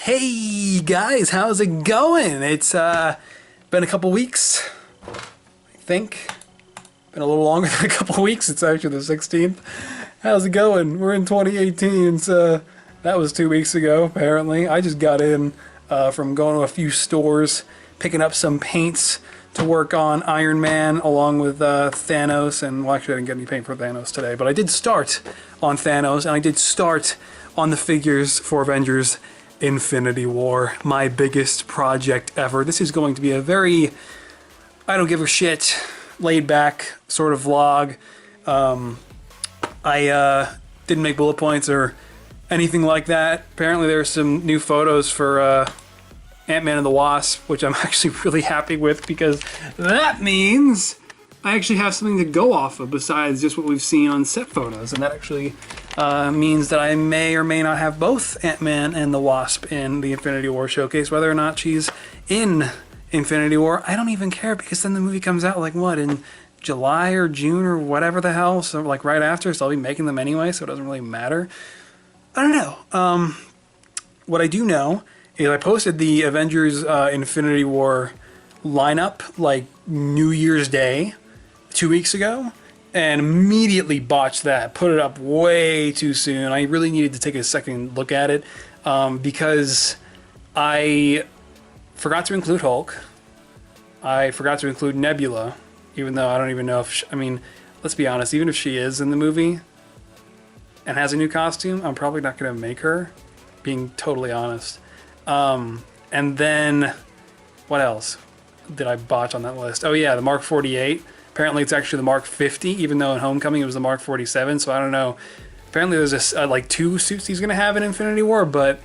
Hey guys, how's it going? It's been a couple weeks, I think. Been a little longer than a couple weeks. It's actually the 16th. How's it going? We're in 2018, so that was 2 weeks ago, apparently. I just got in from going to a few stores, picking up some paints to work on Iron Man along with Thanos, and well, actually I didn't get any paint for Thanos today, but I did start on Thanos, and I did start on the figures for Avengers Infinity War, my biggest project ever. This is going to be a very, I don't give a shit, laid back sort of vlog. I didn't make bullet points or anything like that. Apparently there's some new photos for Ant-Man and the Wasp, which I'm actually really happy with, because that means I actually have something to go off of besides just what we've seen on set photos, and that actually means that I may or may not have both Ant-Man and the Wasp in the Infinity War showcase. Whether or not she's in Infinity War, I don't even care, because then the movie comes out like what, in July or June or whatever the hell, so like right after, so I'll be making them anyway, so it doesn't really matter. I don't know. What I do know is I posted the Avengers Infinity War lineup like New Year's Day 2 weeks ago, and immediately botched that. Put it up way too soon. I really needed to take a second look at it because I forgot to include Hulk. I forgot to include Nebula, even though I don't even know if I mean, let's be honest, even if she is in the movie and has a new costume, I'm probably not going to make her, being totally honest. And then what else did I botch on that list? Oh yeah, the Mark 48. Apparently it's actually the Mark 50, even though in Homecoming it was the Mark 47, so I don't know. Apparently there's like two suits he's going to have in Infinity War, but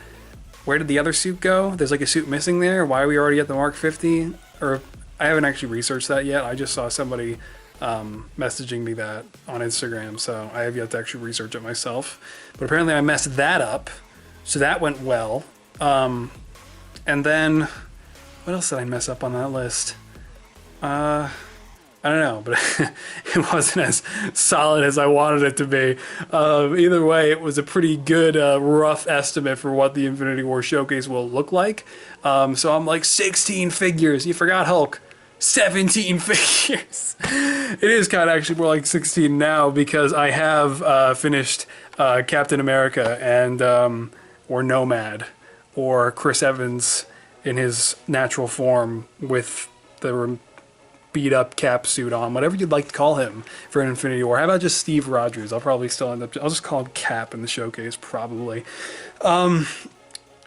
where did the other suit go? There's like a suit missing there. Why are we already at the Mark 50? Or I haven't actually researched that yet. I just saw somebody messaging me that on Instagram, so I have yet to actually research it myself. But apparently I messed that up, so that went well. And then, what else did I mess up on that list? I don't know, but it wasn't as solid as I wanted it to be. Either way, it was a pretty good rough estimate for what the Infinity War showcase will look like. So I'm like 16 figures. You forgot Hulk. 17 figures. It is kind of actually more like 16 now, because I have finished Captain America and or Nomad, or Chris Evans in his natural form with the beat up Cap suit on, whatever you'd like to call him for an Infinity War. How about just Steve Rogers? I'll probably still end up, I'll just call him Cap in the showcase, probably.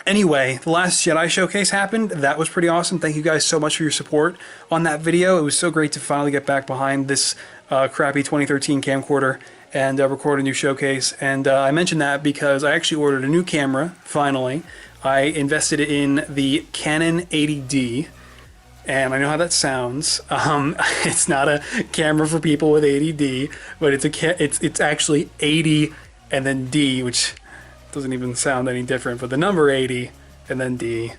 Anyway, the last Jedi showcase happened. That was pretty awesome. Thank you guys so much for your support on that video. It was so great to finally get back behind this crappy 2013 camcorder and record a new showcase. And I mentioned that because I actually ordered a new camera, finally. I invested in the Canon 80D, and I know how that sounds. It's not a camera for people with ADD, but it's actually 80 and then D, which doesn't even sound any different. But the number 80 and then D,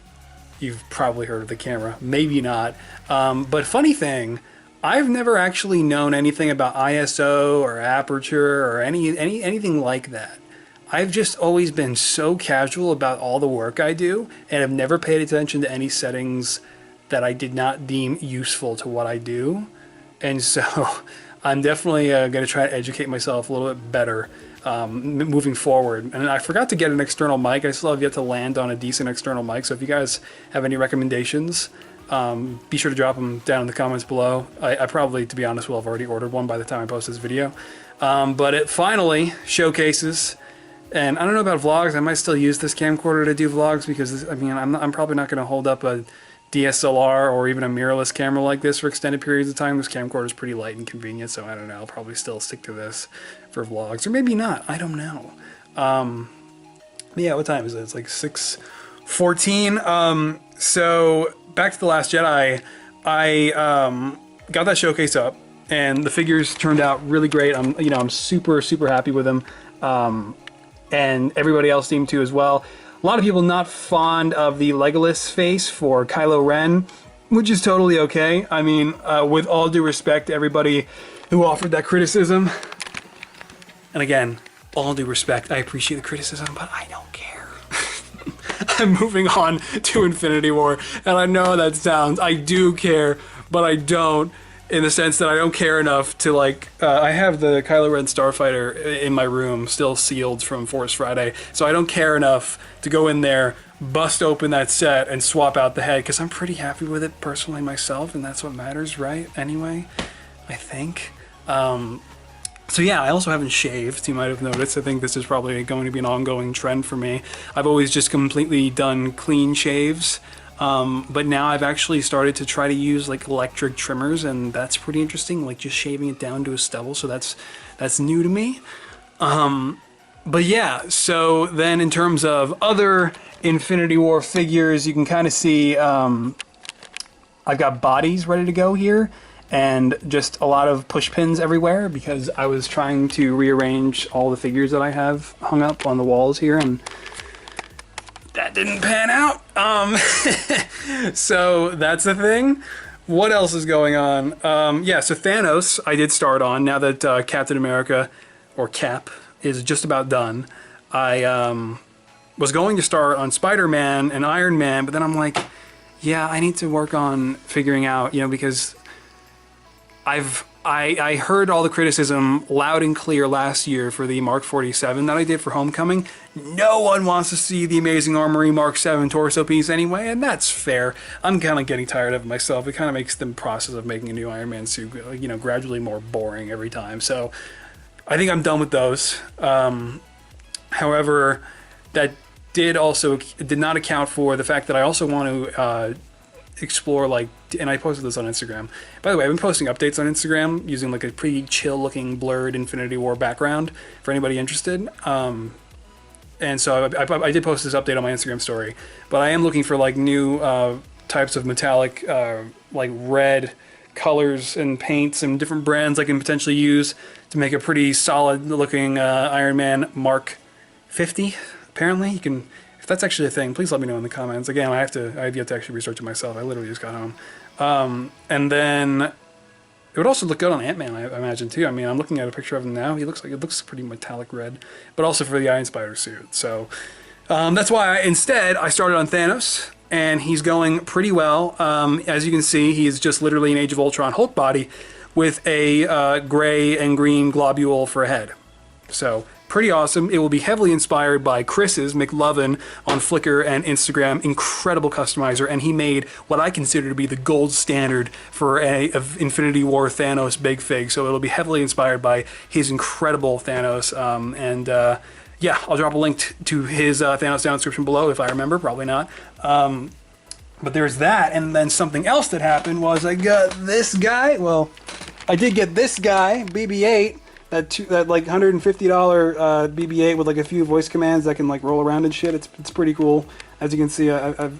you've probably heard of the camera, maybe not. But funny thing, I've never actually known anything about ISO or aperture or anything like that. I've just always been so casual about all the work I do, and have never paid attention to any settings that I did not deem useful to what I do. And so I'm definitely going to try to educate myself a little bit better moving forward. And I forgot to get an external mic. I still have yet to land on a decent external mic. So if you guys have any recommendations, be sure to drop them down in the comments below. I probably, to be honest, will have already ordered one by the time I post this video. But it finally showcases. And I don't know about vlogs. I might still use this camcorder to do vlogs, because I mean, I'm probably not going to hold up a DSLR or even a mirrorless camera like this for extended periods of time. This camcorder is pretty light and convenient, so I don't know. I'll probably still stick to this for vlogs, or maybe not. I don't know. Yeah, what time is it? It's like 6:14. So back to The Last Jedi. I got that showcase up, and the figures turned out really great. I'm super happy with them. And everybody else seemed to as well. A lot of people not fond of the Legolas face for Kylo Ren, which is totally okay. I mean, with all due respect to everybody who offered that criticism, and again, all due respect, I appreciate the criticism, but I don't care. I'm moving on to Infinity War, and I know that sounds, I do care, but I don't, in the sense that I don't care enough to like, I have the Kylo Ren Starfighter in my room, still sealed from Force Friday, so I don't care enough to go in there, bust open that set, and swap out the head, because I'm pretty happy with it personally myself, and that's what matters, right? Anyway, I think. So yeah, I also haven't shaved, you might have noticed. I think this is probably going to be an ongoing trend for me. I've always just completely done clean shaves, but now I've actually started to try to use like electric trimmers, and that's pretty interesting, like just shaving it down to a stubble, so that's new to me. But yeah, so then in terms of other Infinity War figures, you can kind of see I've got bodies ready to go here, and just a lot of push pins everywhere because I was trying to rearrange all the figures that I have hung up on the walls here, and that didn't pan out. So that's a thing. What else is going on? Yeah, so Thanos I did start on now that Captain America, or Cap, is just about done. I was going to start on Spider-Man and Iron Man, but then I'm like, yeah, I need to work on figuring out, you know, because I heard all the criticism loud and clear last year for the Mark 47 that I did for Homecoming. No one wants to see the Amazing Armory Mark 7 torso piece anyway, and that's fair. I'm kind of getting tired of it myself. It kind of makes the process of making a new Iron Man suit, you know, gradually more boring every time. So I think I'm done with those. However, that did not account for the fact that I also want to explore, like, and I posted this on Instagram. By the way, I've been posting updates on Instagram using like a pretty chill looking blurred Infinity War background for anybody interested. And so I did post this update on my Instagram story, but I am looking for like new types of metallic, like red colors and paints and different brands I can potentially use to make a pretty solid looking Iron Man Mark 50. Apparently you can, if that's actually a thing, please let me know in the comments. Again, I've yet to actually research it myself. I literally just got home. And then it would also look good on Ant-Man, I imagine, too. I mean, I'm looking at a picture of him now. It looks pretty metallic red, but also for the Iron Spider suit. So that's why instead I started on Thanos, and he's going pretty well. As you can see, he's just literally an Age of Ultron Hulk body with a gray and green globule for a head. So pretty awesome. It will be heavily inspired by Chris's McLovin on Flickr and Instagram. Incredible customizer, and he made what I consider to be the gold standard for of Infinity War Thanos big fig. So it'll be heavily inspired by his incredible Thanos. Yeah, I'll drop a link to his Thanos down in the description below if I remember. Probably not. But there's that, and then something else that happened was I got this guy. Well, I did get this guy, BB-8. That like $150 BB-8 with like a few voice commands that can like roll around and shit. It's pretty cool. As you can see,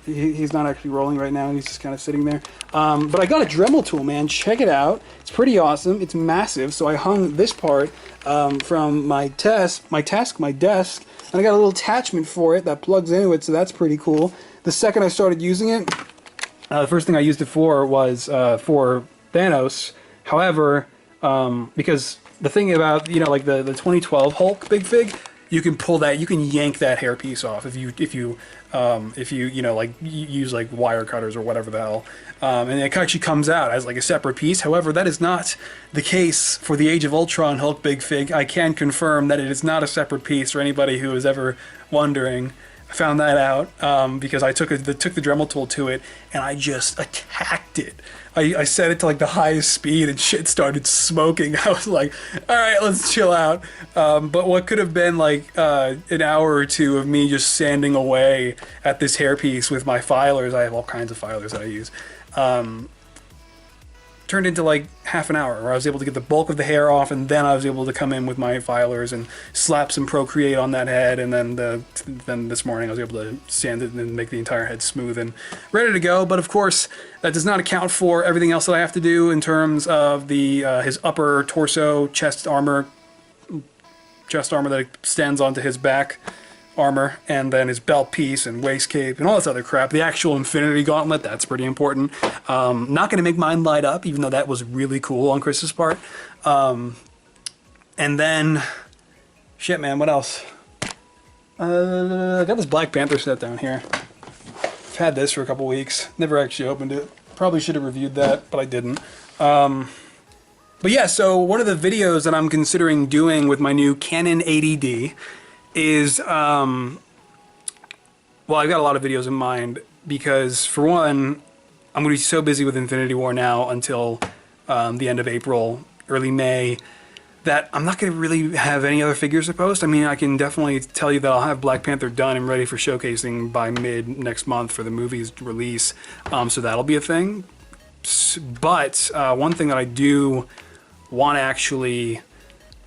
he's not actually rolling right now. He's just kind of sitting there. But I got a Dremel tool, man. Check it out. It's pretty awesome. It's massive. So I hung this part from my desk, and I got a little attachment for it that plugs into it. So that's pretty cool. The second I started using it, the first thing I used it for was for Thanos. However, because the thing about, you know, like the 2012 Hulk big fig, you can pull that, you can yank that hairpiece off if you you know, like use like wire cutters or whatever the hell, and it actually comes out as like a separate piece. However, that is not the case for the Age of Ultron Hulk big fig. I can confirm that it is not a separate piece for anybody who is ever wondering. I found that out because I took the Dremel tool to it and I just attacked it. I set it to like the highest speed and shit started smoking. I was like, all right, let's chill out. But what could have been like an hour or two of me just sanding away at this hairpiece with my filers, I have all kinds of filers that I use, turned into like half an hour where I was able to get the bulk of the hair off, and then I was able to come in with my filers and slap some Procreate on that head, and then this morning I was able to sand it and make the entire head smooth and ready to go. But of course, that does not account for everything else that I have to do in terms of the his upper torso chest armor that extends onto his back armor, and then his belt piece and waist cape and all this other crap. The actual Infinity Gauntlet, that's pretty important. Not going to make mine light up, even though that was really cool on Chris's part. And then, shit, man, what else? I got this Black Panther set down here. I've had this for a couple weeks. Never actually opened it. Probably should have reviewed that, but I didn't. But yeah, so one of the videos that I'm considering doing with my new Canon 80D is, well, I've got a lot of videos in mind because, for one, I'm going to be so busy with Infinity War now until the end of April, early May, that I'm not going to really have any other figures to post. I mean, I can definitely tell you that I'll have Black Panther done and ready for showcasing by mid next month for the movie's release, so that'll be a thing. But one thing that I do want to actually,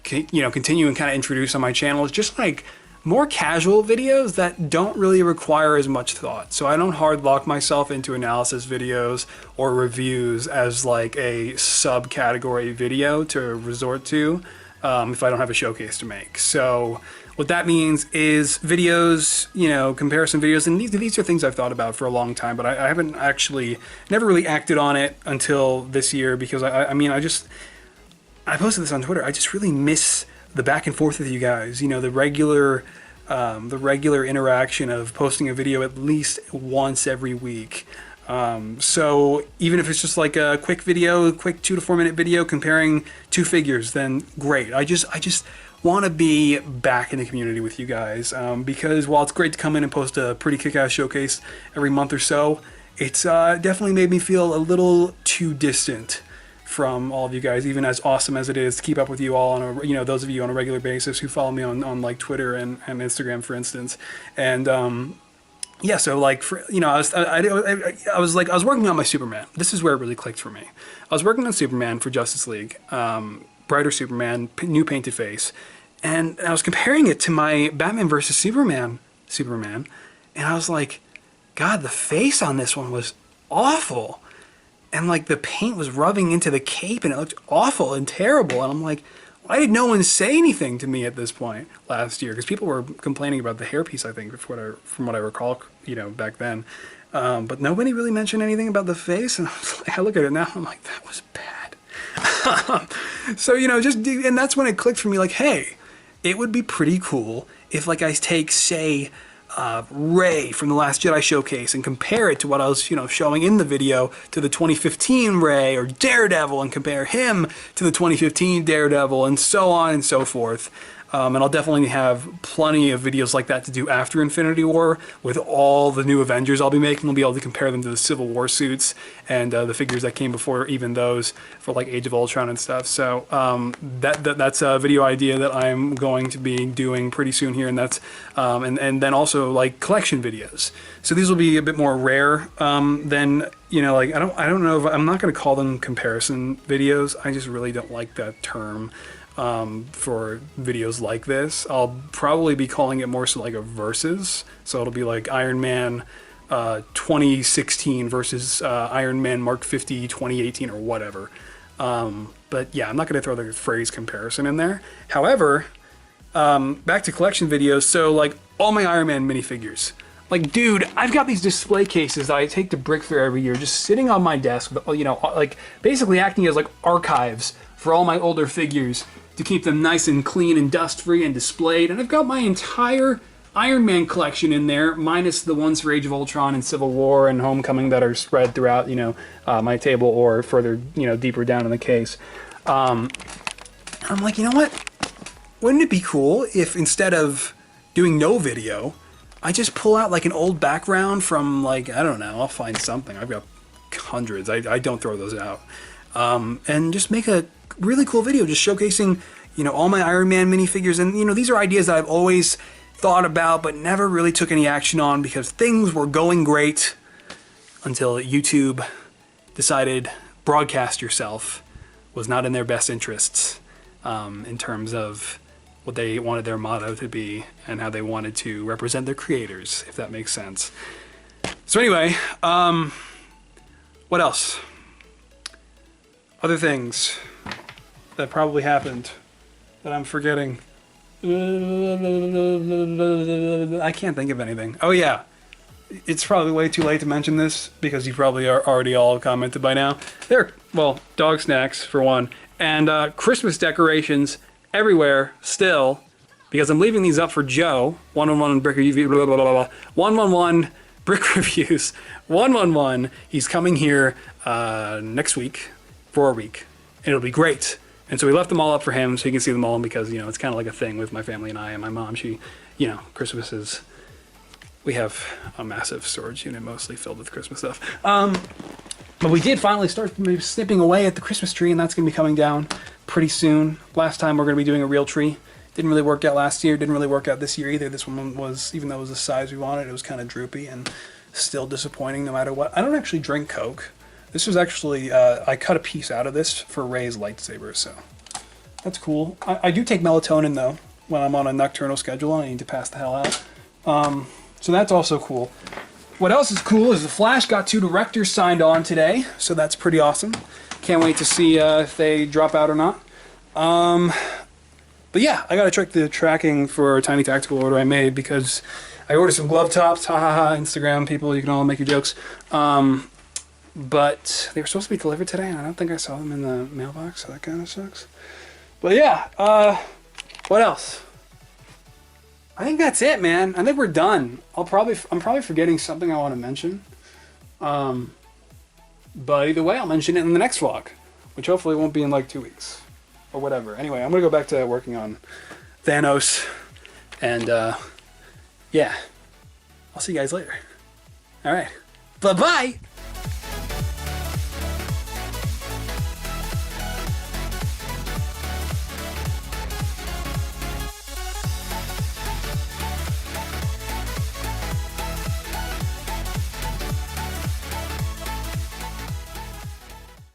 continue and kind of introduce on my channel is just like more casual videos that don't really require as much thought. So I don't hard lock myself into analysis videos or reviews as like a subcategory video to resort to if I don't have a showcase to make. So what that means is videos, comparison videos, and these are things I've thought about for a long time, but I haven't actually, never really acted on it until this year because I posted this on Twitter. I just really miss the back and forth with you guys, the regular interaction of posting a video at least once every week. So even if it's just like a quick 2 to 4 minute video comparing two figures, then great. I just want to be back in the community with you guys, because while it's great to come in and post a pretty kick-ass showcase every month or so, it's definitely made me feel a little too distant from all of you guys, even as awesome as it is to keep up with you all on a, those of you on a regular basis who follow me on like Twitter and Instagram, for instance. And yeah, so like I was working on my Superman. This is where it really clicked for me. I was working on Superman for Justice League, brighter Superman, new painted face, and I was comparing it to my Batman versus Superman, and I was like, God, the face on this one was awful. And like the paint was rubbing into the cape and it looked awful and terrible. And I'm like, why did no one say anything to me at this point last year? Because people were complaining about the hairpiece, I think, from what I recall, back then. But nobody really mentioned anything about the face. And I look at it now, I'm like, that was bad. So, and that's when it clicked for me, like, hey, it would be pretty cool if like I take, say, Ray from the Last Jedi showcase and compare it to what I was, showing in the video to the 2015 Ray, or Daredevil, and compare him to the 2015 Daredevil, and so on and so forth. And I'll definitely have plenty of videos like that to do after Infinity War with all the new Avengers I'll be making. We'll be able to compare them to the Civil War suits and the figures that came before even those for like Age of Ultron and stuff. So that's a video idea that I'm going to be doing pretty soon here, and that's and then also like collection videos. So these will be a bit more rare than like I don't know if I'm not going to call them comparison videos. I just really don't like that term. For videos like this, I'll probably be calling it more so like a versus. So it'll be like Iron Man 2016 versus Iron Man Mark 50 2018 or whatever. But yeah, I'm not going to throw the phrase comparison in there. However, back to collection videos. So like all my Iron Man minifigures. Like, dude, I've got these display cases that I take to Brick Fair every year, just sitting on my desk, like basically acting as like archives for all my older figures, to keep them nice and clean and dust-free and displayed. And I've got my entire Iron Man collection in there, minus the ones for Age of Ultron and Civil War and Homecoming that are spread throughout, my table or further, deeper down in the case. I'm like, you know what? Wouldn't it be cool if instead of doing no video, I just pull out like an old background from like, I don't know, I'll find something. I've got hundreds. I don't throw those out. And just make a really cool video just showcasing, all my Iron Man minifigures. And, these are ideas that I've always thought about but never really took any action on because things were going great until YouTube decided broadcast yourself was not in their best interests in terms of what they wanted their motto to be and how they wanted to represent their creators, if that makes sense. So anyway, what else? Other things that probably happened that I'm forgetting. I can't think of anything. Oh yeah, it's probably way too late to mention this because you probably are already all commented by now. Well, dog snacks for one, and Christmas decorations everywhere still, because I'm leaving these up for Joe. 111 Bricker UV, 111 Brick Reviews 111. He's coming here next week for a week, and it'll be great. And so we left them all up for him so he can see them all, because, you know, it's kind of like a thing with my family and I and my mom. She, you know, Christmas is, we have a massive storage unit mostly filled with Christmas stuff. But we did finally start snipping away at the Christmas tree, and that's going to be coming down pretty soon. Last time we're going to be doing a real tree. Didn't really work out last year, didn't really work out this year either. This one was, even though it was the size we wanted, it was kind of droopy and still disappointing no matter what. I don't actually drink Coke. This was actually, I cut a piece out of this for Ray's lightsaber, so that's cool. I do take melatonin, though, when I'm on a nocturnal schedule. I need to pass the hell out. So that's also cool. What else is cool is The Flash got 2 directors signed on today, so that's pretty awesome. Can't wait to see if they drop out or not. But yeah, I gotta check the tracking for a tiny tactical order I made, because I ordered some glove tops. Ha ha ha, Instagram people, you can all make your jokes. But they were supposed to be delivered today, and I don't think I saw them in the mailbox, so that kind of sucks. But yeah, what else? I think that's it, man. I think we're done. I'm probably forgetting something I want to mention. But either way, I'll mention it in the next vlog, which hopefully won't be in like 2 weeks or whatever. Anyway, I'm gonna go back to working on Thanos, and yeah, I'll see you guys later. All right, bye bye.